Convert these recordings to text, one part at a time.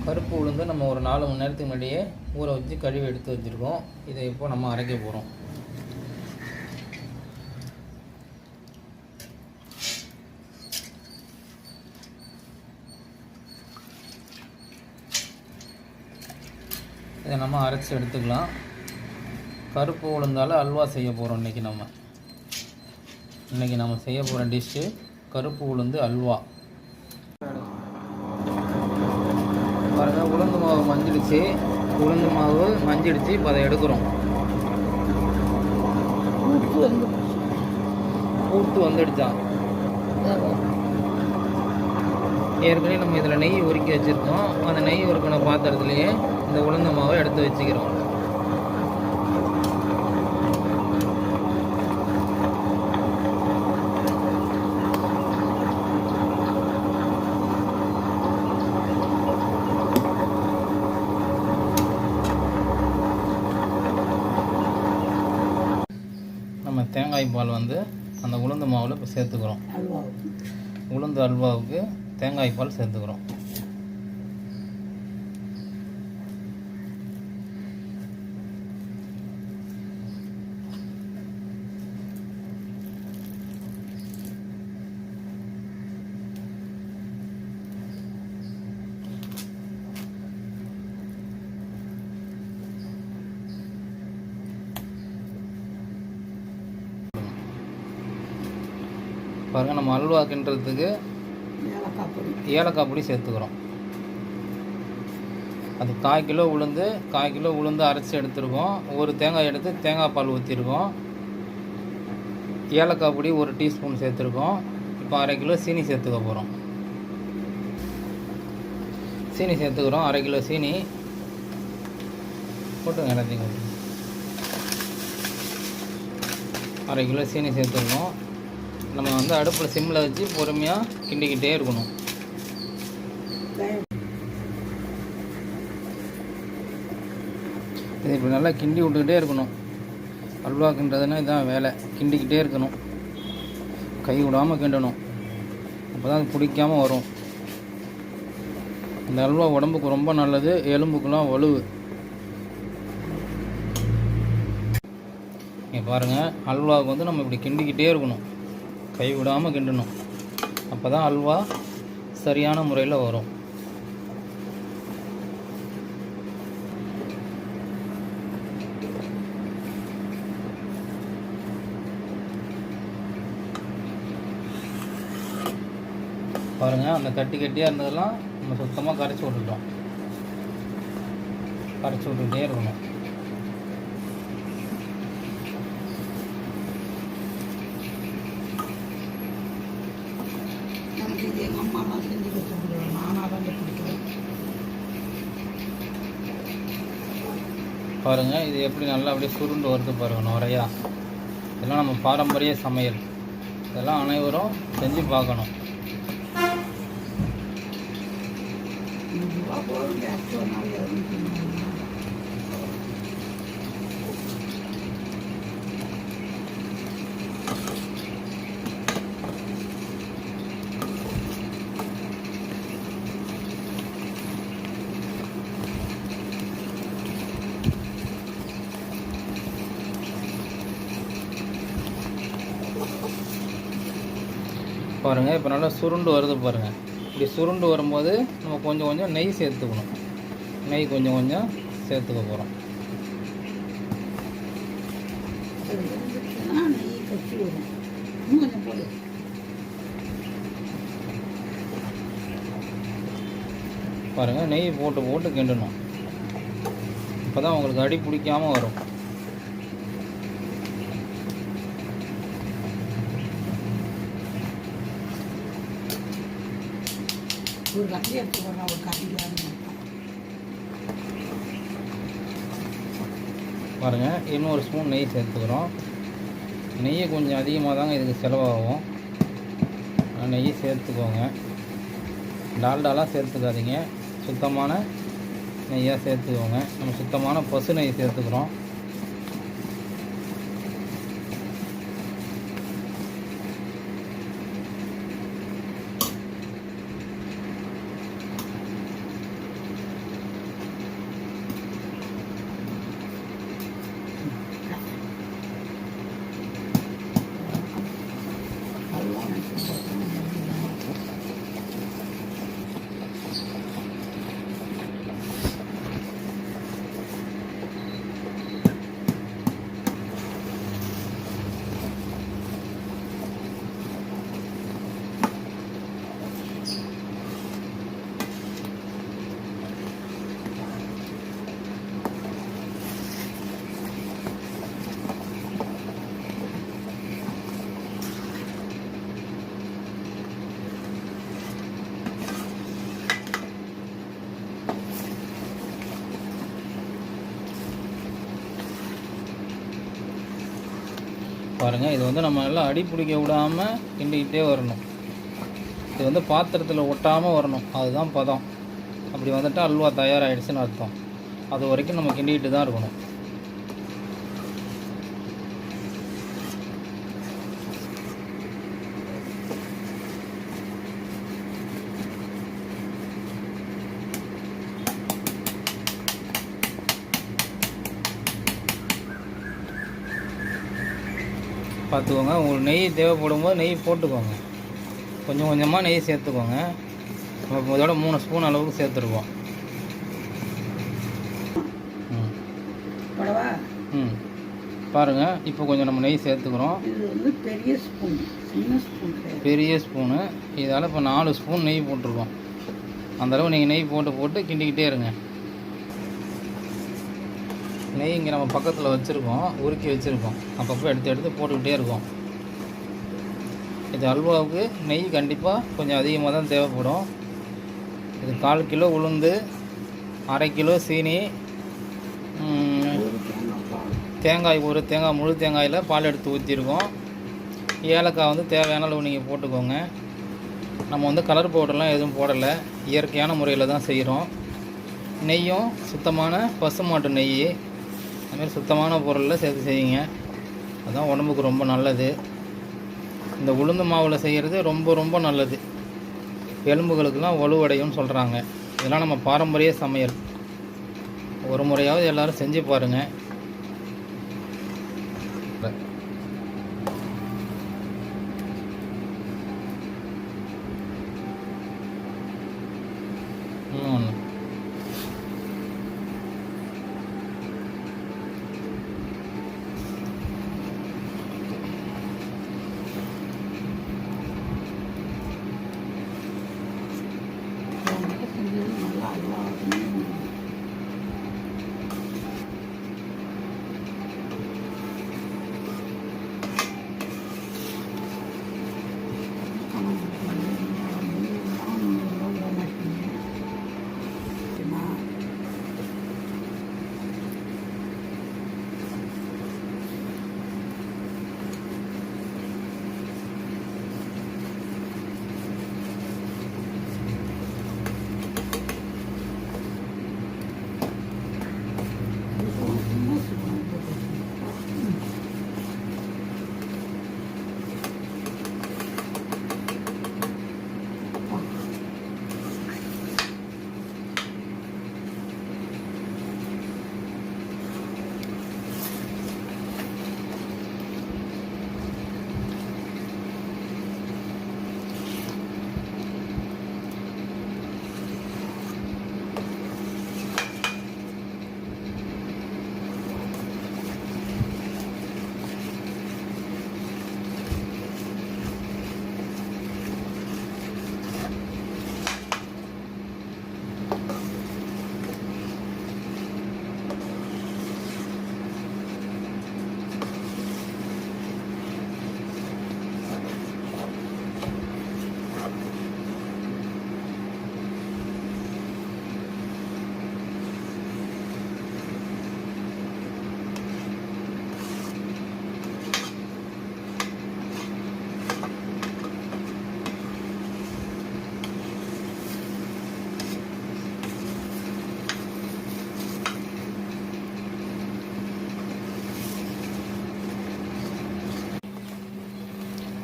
கருப்பு உளுந்து நம்ம ஒரு 4 மணி நேரத்துக்கு முன்னாடியே ஊற வச்சு கழுவி எடுத்து வச்சுருக்கோம். இதை இப்போ நம்ம அரைக்க போகிறோம். இதை நம்ம அரைச்சி எடுத்துக்கலாம். கருப்பு உளுந்தால் அல்வா செய்ய போகிறோம். இன்றைக்கி நம்ம செய்ய போகிற டிஷ்ஷு கருப்பு உளுந்து அல்வா. பாருங்கள், உளுந்து மாவு மஞ்சிடுச்சு. இப்போ அதை எடுக்கிறோம். பூத்து வந்துடுச்சான். ஏற்கனவே நம்ம இதில் நெய் உருக்கி வச்சுருக்கோம். அந்த நெய் உருக்கின பாத்திரத்துலேயே இந்த உளுந்து மாவை எடுத்து வச்சுக்கிறோம். நம்ம தேங்காய் பால் அந்த உளுந்து மாவில் இப்போ சேர்த்துக்கிறோம். உளுந்து அல்வாவுக்கு தேங்காய் பால் சேர்த்துக்கிறோம். பாருங்கள், நம்ம அல்வா கிண்டுறதுக்கு ஏலக்காய் பொடி சேர்த்துக்கிறோம். அது 1/4 கிலோ உளுந்து அரைச்சி எடுத்துருக்கோம். ஒரு தேங்காய் எடுத்து தேங்காய் பால் ஊற்றிருக்கோம். ஏலக்காய் பொடி 1 டீஸ்பூன் சேர்த்துருக்கோம். இப்போ 1/2 கிலோ சீனி சேர்த்துக்க போகிறோம். சீனி சேர்த்துக்கிறோம். 1/2 கிலோ சீனி போட்டுங்க. எல்லாத்தையும் 1/2 கிலோ சீனி சேர்த்துருக்கோம். நம்ம அடுப்பில் சிம்மில் வச்சு பொறுமையாக கிண்டிக்கிட்டே இருக்கணும். இது இப்படி நல்லா கிண்டி விட்டுக்கிட்டே இருக்கணும். அல்வாக்குன்றதுன்னா இதுதான் வேலை. கிண்டிக்கிட்டே இருக்கணும், கை விடாமல் கிண்டணும். அப்போ தான் அது பிடிக்காமல் வரும். இந்த அல்வா உடம்புக்கு ரொம்ப நல்லது, எலும்புக்கெல்லாம் வலுவு. இங்கே பாருங்கள், அல்வாவுக்கு நம்ம இப்படி கிண்டிக்கிட்டே இருக்கணும், கை விடாமல் கிண்டணும். அப்போ தான் அல்வா சரியான முறையில் வரும். பாருங்கள், அந்த கட்டியாக இருந்ததெல்லாம் நம்ம சுத்தமாக கரைச்சி விட்டுட்டோம். கரைச்சி விட்டுக்கிட்டே இருக்கணும். பாருங்கள், இது எப்படி நல்லா அப்படியே சுருண்டு வருது பாருங்கள், நிறையா. இதெல்லாம் நம்ம பாரம்பரிய சமையல். இதெல்லாம் அனைவரும் செஞ்சு பார்க்கணும். பாருங்கள், இப்போ நல்லா சுருண்டு வருது பாருங்கள். இப்படி சுருண்டு வரும்போது நம்ம கொஞ்சம் கொஞ்சம் நெய் சேர்த்துக்கணும். நெய் கொஞ்சம் கொஞ்சம் சேர்த்துக்க போகிறோம். பாருங்கள், நெய் போட்டு போட்டு கிண்டணும். அப்போ தான் உங்களுக்கு அடி பிடிக்காமல் வரும். பாருங்கள், இன்னொரு ஸ்பூன் நெய் சேர்த்துக்கிறோம். நெய்யை கொஞ்சம் அதிகமாக தாங்க இதுக்கு செலவாகும். நெய் சேர்த்துக்கோங்க. டால்டாலாம் சேர்த்துக்காதீங்க, சுத்தமான நெய்யாக சேர்த்துக்கோங்க. நம்ம சுத்தமான பசு நெய் சேர்த்துக்கிறோம். பாருங்கள், இது வந்து நம்ம நல்லா அடி பிடிக்க விடாமல் கிண்டிக்கிட்டே வரணும். இது வந்து பாத்திரத்தில் ஒட்டாமல் வரணும், அதுதான் பதம். அப்படி வந்துட்டால் அல்வா தயாராகிடுச்சுன்னு அர்த்தம். அது வரைக்கும் நம்ம கிண்டிக்கிட்டு தான் இருக்கணும். பார்த்துக்கோங்க, உங்களுக்கு நெய் தேவைப்படும் போது நெய் போட்டுக்கோங்க. கொஞ்சம் கொஞ்சமாக நெய் சேர்த்துக்கோங்க. நம்ம இதோட 3 ஸ்பூன் அளவுக்கு சேர்த்துருக்கோம். பாருங்கள், இப்போ கொஞ்சம் நம்ம நெய் சேர்த்துக்கிறோம். இது வந்து பெரிய ஸ்பூன், சின்ன ஸ்பூன், பெரிய ஸ்பூனு. இதால் இப்போ 4 ஸ்பூன் நெய் போட்டிருக்கோம். அந்தளவு நீங்கள் நெய் போட்டு கிண்டிக்கிட்டே இருங்க. நெய் இங்கே நம்ம பக்கத்தில் வச்சுருக்கோம், உருக்கி வச்சுருக்கோம். அப்பப்போ எடுத்து போட்டுக்கிட்டே இருக்கோம். இது அல்வாவுக்கு நெய் கண்டிப்பாக கொஞ்சம் அதிகமாக தான் தேவைப்படும். இது 1/4 கிலோ உளுந்து, 1/2 கிலோ சீனி, தேங்காய், ஒரு தேங்காய், முழு தேங்காயில் பால் எடுத்து ஊற்றிருக்கோம். ஏலக்காய் வந்து தேவையான அளவு நீங்கள் போட்டுக்கோங்க. நம்ம வந்து கலர் பவுடர்லாம் எதுவும் போடலை, இயற்கையான முறையில் தான் செய்கிறோம். நெய்யும் சுத்தமான பசுமாட்டு நெய், அதுமாதிரி சுத்தமான பொருளில் சேர்த்து செய்யுங்க. அதுதான் உடம்புக்கு ரொம்ப நல்லது. இந்த உளுந்து மாவில் செய்கிறது ரொம்ப ரொம்ப நல்லது. எலும்புகளுக்கெல்லாம் வலுவடையும்னு சொல்கிறாங்க. இதெல்லாம் நம்ம பாரம்பரிய சமையல். ஒரு முறையாவது எல்லோரும் செஞ்சு பாருங்கள்.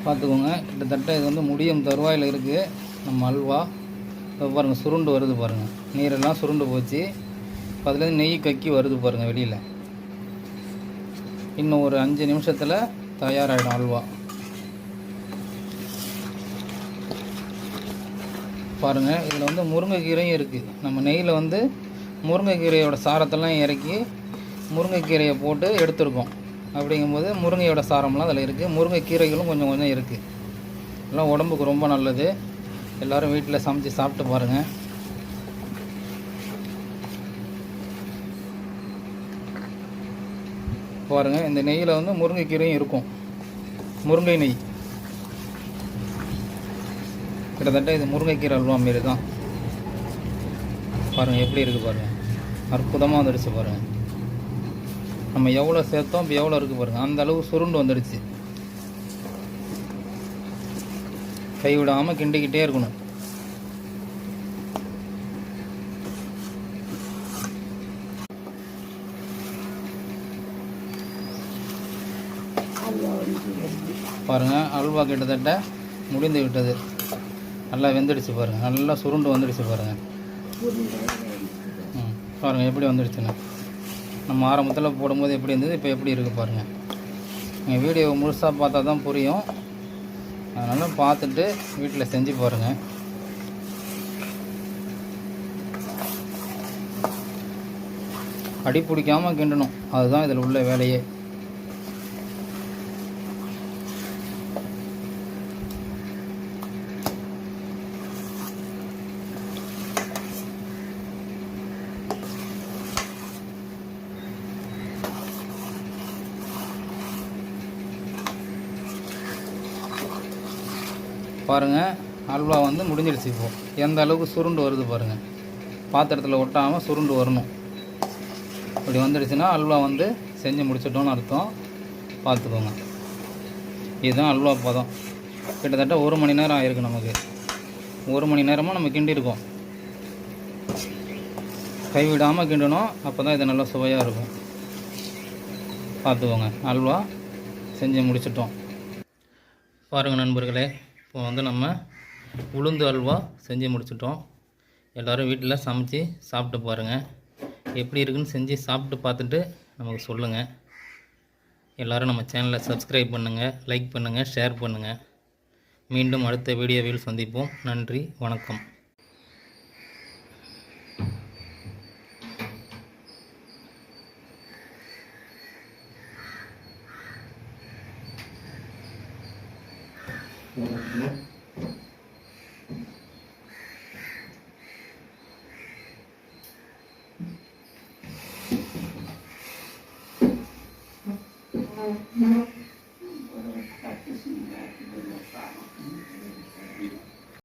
பார்த்துக்கோங்க, கிட்டத்தட்ட இது வந்து முடியும் தருவாயில் இருக்குது நம்ம அல்வா. இப்போ பாருங்கள், சுருண்டு வருது பாருங்கள், நீரெல்லாம் சுருண்டு போச்சு. அதுலேருந்து நெய் கக்கி வருது பாருங்கள் வெளியில். இன்னும் ஒரு 5 நிமிஷத்தில் தயாராகிடும் அல்வா. பாருங்கள், இதில் வந்து முருங்கைக்கீரையும் இருக்குது. நம்ம நெய்யில் வந்து முருங்கைக்கீரையோட சாரத்தெல்லாம் இறக்கி முருங்கைக்கீரையை போட்டு எடுத்துருக்கோம். அப்படிங்கும்போது முருங்கையோட சாரம்லாம் அதில் இருக்குது. முருங்கைக்கீரைகளும் கொஞ்சம் கொஞ்சம் இருக்குது. எல்லாம் உடம்புக்கு ரொம்ப நல்லது. எல்லோரும் வீட்டில் சமைச்சு சாப்பிட்டு பாருங்கள். பாருங்கள், இந்த நெய்யில் வந்து முருங்கைக்கீரையும் இருக்கும். முருங்கை நெய் கிட்டத்தட்ட இது முருங்கைக்கீரை அல்வா மாரி தான். பாருங்கள் எப்படி இருக்குது பாருங்கள், அற்புதமாக வந்துடுச்சு பாருங்கள். நம்ம எவ்வளோ சேர்த்தோம் இப்போ எவ்வளோ இருக்குது பாருங்கள், அந்த அளவு சுருண்டு வந்துடுச்சு. கைவிடாமல் கிண்டிக்கிட்டே இருக்கணும். பாருங்கள், அல்வா கிட்டத்தட்ட முடிந்து விட்டது. நல்லா வெந்துடுச்சு பாருங்கள், நல்லா சுருண்டு வந்துடுச்சு பாருங்கள். பாருங்கள் எப்படி வந்துடுச்சுன்னு. நம்ம ஆரம்பத்தில் போடும்போது எப்படி இருந்தது, இப்போ எப்படி இருக்குது பாருங்கள். நீங்கள் வீடியோவை முழுசாக பார்த்தா தான் புரியும். அதனால் பார்த்துட்டு வீட்டில் செஞ்சு பாருங்கள். அடி பிடிக்காமல் கிண்டணும், அதுதான் இதில் உள்ள வேலையே. பாருங்கள், அல்வா வந்து முடிஞ்சிடுச்சு. இப்போது எந்த அளவுக்கு சுருண்டு வருது பாருங்கள். பாத்திரத்தில் ஒட்டாமல் சுருண்டு வரணும். இப்படி வந்துடுச்சுன்னா அல்வா வந்து செஞ்சு முடிச்சிட்டோன்னு அர்த்தம். பார்த்துக்கோங்க, இதுதான் அல்வா பதம். கிட்டத்தட்ட 1 மணி நேரம் ஆகிருக்கு நமக்கு. 1 மணி நேரமாக நம்ம கிண்டியிருக்கோம். கைவிடாமல் கிண்டணும், அப்போ தான் இது நல்லா சுவையாக இருக்கும். பார்த்துக்கோங்க, அல்வா செஞ்சு முடிச்சிட்டோம். பாருங்கள் நண்பர்களே, இப்போ வந்து நம்ம உளுந்து அல்வா செஞ்சு முடிச்சிட்டோம். எல்லோரும் வீட்டில் சமைச்சு சாப்பிட்டு பாருங்கள். எப்படி இருக்குன்னு செஞ்சு சாப்பிட்டு பார்த்துட்டு நமக்கு சொல்லுங்கள். எல்லோரும் நம்ம சேனலை சப்ஸ்கிரைப் பண்ணுங்கள், லைக் பண்ணுங்கள், ஷேர் பண்ணுங்கள். மீண்டும் அடுத்த வீடியோவில் சந்திப்போம். நன்றி, வணக்கம். Mm-hmm.